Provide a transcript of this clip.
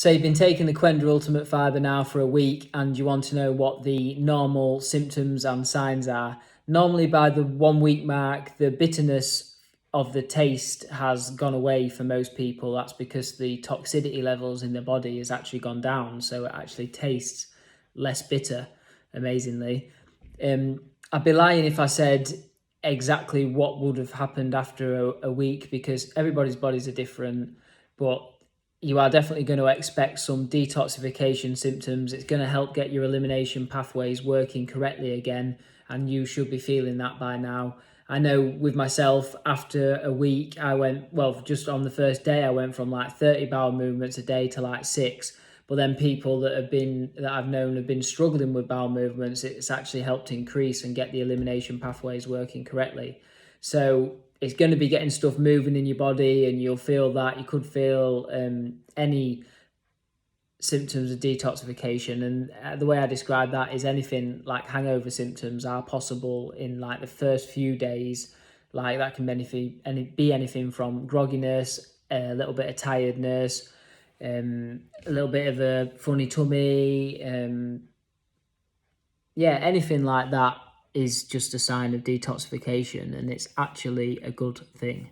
So you've been taking the Qenda Ultimate Fibre now for a week and you want to know what the normal symptoms and signs are. Normally by the 1 week mark, the bitterness of the taste has gone away for most people. That's because the toxicity levels in the body has actually gone down. So it actually tastes less bitter, amazingly. I'd be lying if I said exactly what would have happened after a week, because everybody's bodies are different, but you are definitely going to expect some detoxification symptoms. It's going to help get your elimination pathways working correctly again, and you should be feeling that by now. I know with myself, after a week, I went, well, just on the first day, I went from like 30 bowel movements a day to like 6. But then people that I've known have been struggling with bowel movements, it's actually helped increase and get the elimination pathways working correctly. So it's going to be getting stuff moving in your body, and you'll feel that. You could feel any symptoms of detoxification, and the way I describe that is anything like hangover symptoms are possible in like the first few days. Like that can be anything from grogginess, a little bit of tiredness, a little bit of a funny tummy, anything like that is just a sign of detoxification, and it's actually a good thing.